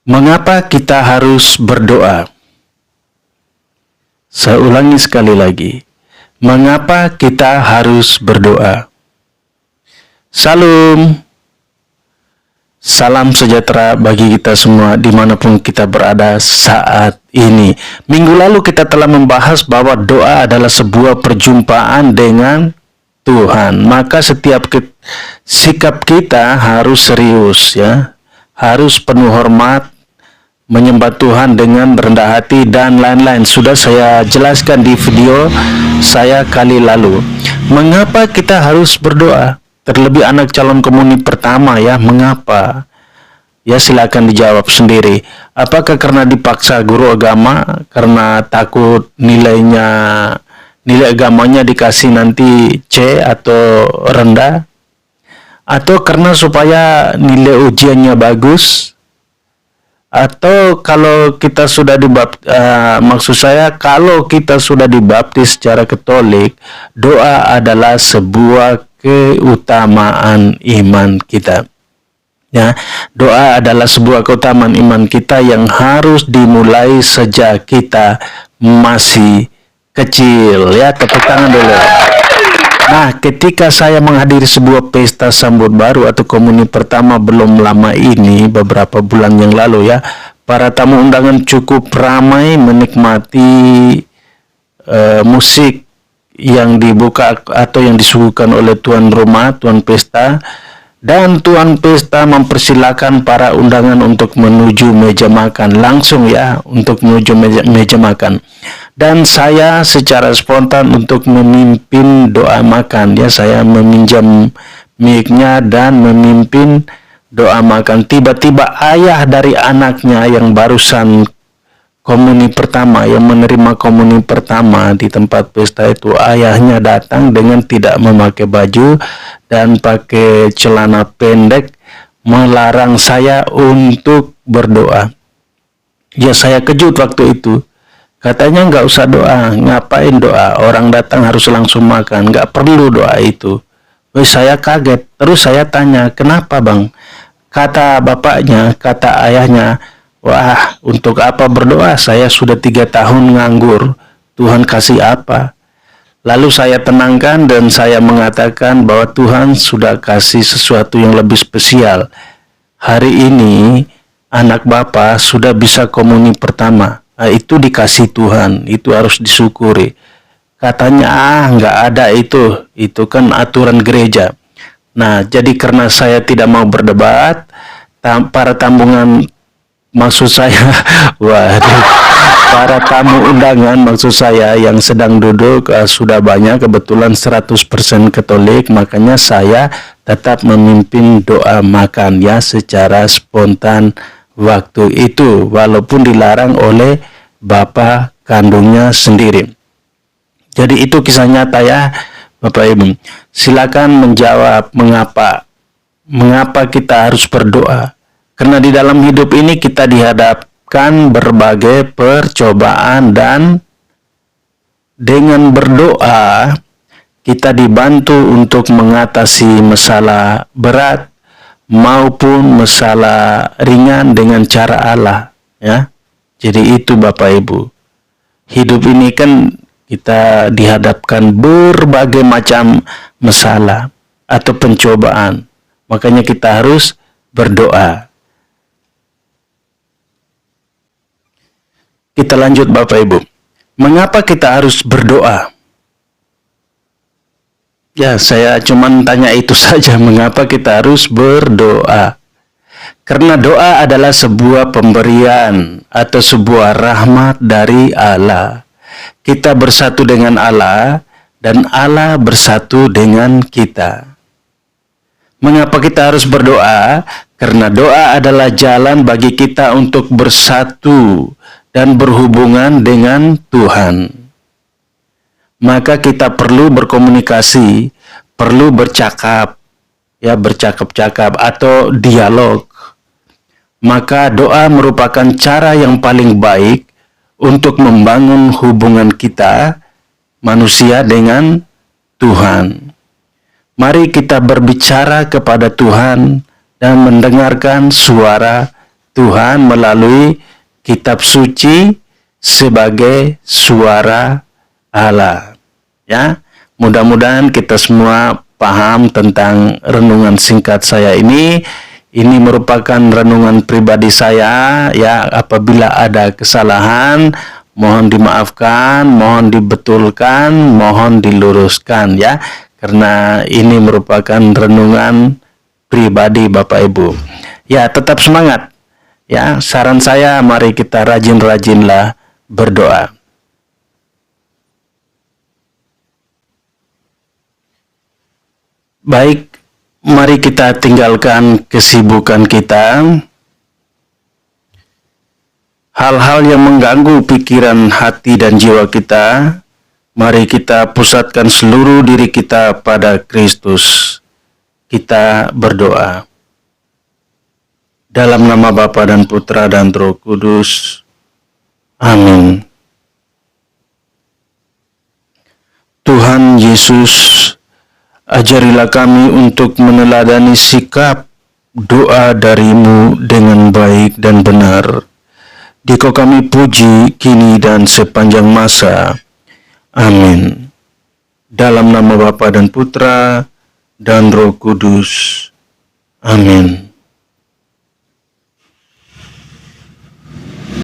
Mengapa kita harus berdoa? Saya ulangi sekali lagi. Mengapa kita harus berdoa? Salam sejahtera bagi kita semua dimanapun kita berada saat ini. Minggu lalu kita telah membahas bahwa doa adalah sebuah perjumpaan dengan Tuhan. Maka setiap sikap kita harus serius, ya, harus penuh hormat, menyembah Tuhan dengan rendah hati dan lain-lain. Sudah saya jelaskan di video saya kali lalu. Mengapa kita harus berdoa? Terlebih anak calon komuni pertama, ya, mengapa? Ya, silakan dijawab sendiri. Apakah karena dipaksa guru agama, karena takut nilai agamanya dikasih nanti C atau rendah? Atau karena supaya nilai ujiannya bagus? Atau kalau kita sudah kalau kita sudah dibaptis secara Katolik, doa adalah sebuah keutamaan iman kita. Ya, doa adalah sebuah keutamaan iman kita yang harus dimulai sejak kita masih kecil. Ya, tepuk tangan dulu. Nah, ketika saya menghadiri sebuah pesta sambut baru atau komuni pertama belum lama ini, beberapa bulan yang lalu, ya, para tamu undangan cukup ramai menikmati musik yang dibuka atau yang disuguhkan oleh tuan rumah, tuan pesta, dan tuan pesta mempersilakan para undangan untuk menuju meja makan langsung, ya, untuk menuju meja makan. Dan saya secara spontan untuk memimpin doa makan, ya, saya meminjam mic-nya dan memimpin doa makan. Tiba-tiba ayah dari anaknya yang barusan komuni pertama, yang menerima komuni pertama di tempat pesta itu, ayahnya datang dengan tidak memakai baju dan pakai celana pendek, melarang saya untuk berdoa. Ya, saya kejut waktu itu. Katanya nggak usah doa, ngapain doa? Orang datang harus langsung makan, nggak perlu doa itu. Saya kaget, terus saya tanya, kenapa bang? Kata bapaknya, kata ayahnya, wah, untuk apa berdoa? Saya sudah 3 tahun nganggur, Tuhan kasih apa? Lalu saya tenangkan dan saya mengatakan bahwa Tuhan sudah kasih sesuatu yang lebih spesial. Hari ini anak bapak sudah bisa komuni pertama. Nah, itu dikasih Tuhan, itu harus disyukuri. Katanya, nggak ada itu kan aturan gereja. Nah, jadi karena saya tidak mau berdebat, para tambungan, maksud saya, waduh, para tamu undangan maksud saya yang sedang duduk sudah banyak, kebetulan 100% Katolik, makanya saya tetap memimpin doa makan, ya, secara spontan waktu itu, walaupun dilarang oleh bapak kandungnya sendiri. Jadi itu kisah nyata, ya, Bapak Ibu. Silakan menjawab mengapa kita harus berdoa. Karena di dalam hidup ini kita dihadapkan berbagai percobaan, dan dengan berdoa kita dibantu untuk mengatasi masalah berat maupun masalah ringan dengan cara Allah, ya. Jadi itu Bapak Ibu. Hidup ini kan kita dihadapkan berbagai macam masalah atau pencobaan. Makanya kita harus berdoa. Kita lanjut Bapak Ibu. Mengapa kita harus berdoa? Ya, saya cuman tanya itu saja, mengapa kita harus berdoa? Karena doa adalah sebuah pemberian atau sebuah rahmat dari Allah. Kita bersatu dengan Allah dan Allah bersatu dengan kita. Mengapa kita harus berdoa? Karena doa adalah jalan bagi kita untuk bersatu dan berhubungan dengan Tuhan. Maka kita perlu berkomunikasi, perlu bercakap, ya, bercakap-cakap atau dialog. Maka doa merupakan cara yang paling baik untuk membangun hubungan kita manusia dengan Tuhan. Mari kita berbicara kepada Tuhan dan mendengarkan suara Tuhan melalui kitab suci sebagai suara Allah. Ya, mudah-mudahan kita semua paham tentang renungan singkat saya ini. Ini merupakan renungan pribadi saya, ya. Apabila ada kesalahan, mohon dimaafkan, mohon dibetulkan, mohon diluruskan, ya. Karena ini merupakan renungan pribadi Bapak Ibu. Ya, tetap semangat. Ya, saran saya mari kita rajin-rajinlah berdoa. Baik, mari kita tinggalkan kesibukan kita. Hal-hal yang mengganggu pikiran, hati, dan jiwa kita, mari kita pusatkan seluruh diri kita pada Kristus. Kita berdoa. Dalam nama Bapa dan Putra dan Roh Kudus. Amin. Tuhan Yesus, ajarilah kami untuk meneladani sikap doa dari-Mu dengan baik dan benar. Dikau kami puji kini dan sepanjang masa. Amin. Dalam nama Bapa dan Putra dan Roh Kudus. Amin.